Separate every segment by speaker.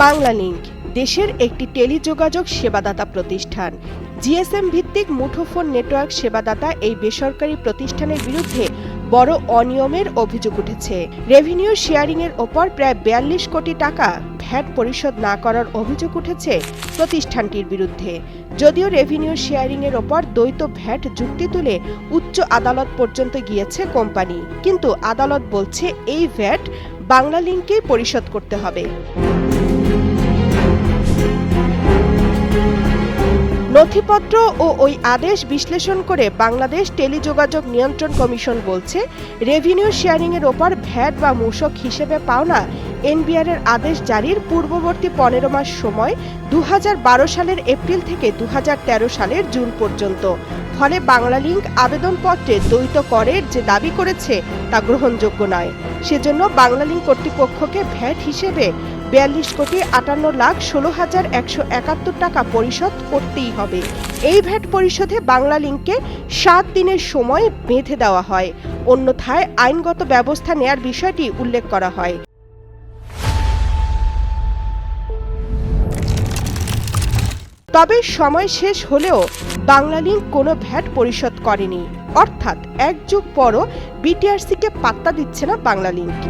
Speaker 1: বাংলালিংক দেশের একটি টেলিযোগাযোগ সেবাদাতা প্রতিষ্ঠান। জিএসএম ভিত্তিক মুঠোফোন নেটওয়ার্ক সেবাদাতা এই বেসরকারি প্রতিষ্ঠানের বিরুদ্ধে বড় অনিয়মের অভিযোগ উঠেছে। রেভিনিউ শেয়ারিং এর ওপর প্রায় ৪২ কোটি টাকা ভ্যাট পরিশোধ না করার অভিযোগ উঠেছে প্রতিষ্ঠানটির বিরুদ্ধে। যদিও রেভিনিউ শেয়ারিং এর ওপর দ্বৈত ভ্যাট যুক্তি তুলে উচ্চ আদালত পর্যন্ত গিয়েছে কোম্পানি, কিন্তু আদালত বলছে এই ভ্যাট বাংলালিংককেই পরিশোধ করতে হবে। নথিপত্র ও ওই আদেশ বিশ্লেষণ করে বাংলাদেশ টেলিযোগাযোগ নিয়ন্ত্রণ কমিশন বলছে, রেভিনিউ শেয়ারিং এর ওপর ভ্যাট বা মূসক হিসেবে পাওনা এনবিআর এর আদেশ জারির পূর্ববর্তী ১৫ মাস সময় ২০১২ সালের এপ্রিল থেকে ২০১৩ সালের জুন পর্যন্ত। ফলে বাংলালিংক আবেদনপত্রে দ্বৈত করের যে দাবি করেছে তা গ্রহণযোগ্য নয়। সেজন্য বাংলালিংক কর্তৃপক্ষকে ভ্যাট হিসেবে ৪২,৫১,১৭,১৭১ টাকা পরিশোধ করতেই হবে। এই ভ্যাট পরিশোধে বাংলালিংককে ৭ দিনের সময় বেঁধে দেওয়া হয়, অন্যথায় আইনগত ব্যবস্থা নেয়ার বিষয়টি উল্লেখ করা হয়। তবে সময় শেষ হলেও বাংলালিংক কোনো ভ্যাট পরিশোধ করেনি, অর্থাৎ এক যুগ পরও বিটিআরসিকে পাত্তা দিচ্ছে না বাংলালিংক।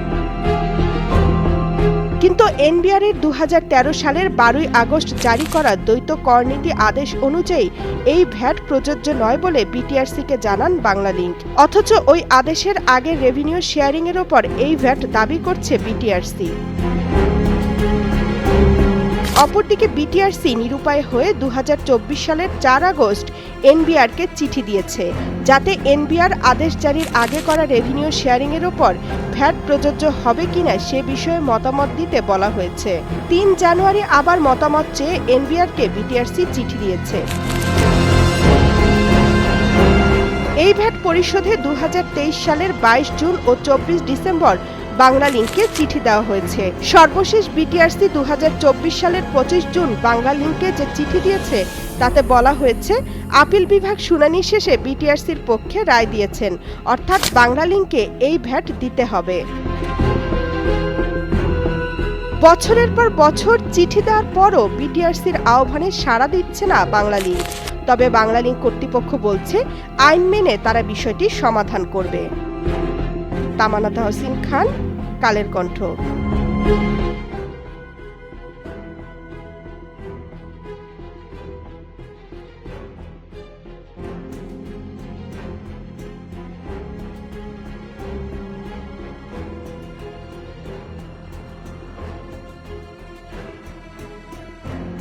Speaker 1: কিন্তু এনবিআর এর ২০১৩ সালের ১২ আগস্ট জারি করা দ্বৈত কর নীতি আদেশ অনুযায়ী এই ভ্যাট প্রযোজ্য নয় বলে বিটিআরসিকে জানান বাংলালিংক। অথচ ওই আদেশের আগে রেভিনিউ শেয়ারিং এর ওপর এই ভ্যাট দাবি করছে বিটিআরসি। অপরদিকে বিটিআরসি নিরুপায় হয়ে ২০২৪ সালের ৪ আগস্ট এনবিআরকে চিঠি দিয়েছে, যাতে এনবিআর আদেশ জারির আগে করা রেভিনিউ শেয়ারিং এর ওপর ভ্যাট প্রযোজ্য হবে কিনা সে বিষয়ে মতামত দিতে বলা হয়েছে। ৩ জানুয়ারি আবার মতামত চেয়ে এনবিআরকে বিটিআরসি চিঠি দিয়েছে। এই ভ্যাট পরিশোধে ২০২৩ সালের ২২ জুন ও ২৪ ডিসেম্বর বাংলালিংককে চিঠি দেওয়া হয়েছে। সর্বশেষ বিটিআরসি ২০২৪ সালের ২৫ জুন বাংলালিংককে যে চিঠি দিয়েছে তাতে বলা হয়েছে, আপিল বিভাগ শুনানি শেষে বিটিআরসির পক্ষে রায় দিয়েছেন, অর্থাৎ বাংলালিংককে এই ভ্যাট দিতে হবে। বছরের পর বছর চিঠি দেওয়ার পরও বিটিআরসির আহ্বানে সাড়া দিচ্ছে না বাংলালিংক। তবে বাংলালিংক কর্তৃপক্ষ বলছে, আইন মেনে তারা বিষয়টি সমাধান করবে। তামান্না তাহসিন খান, কালের কণ্ঠ।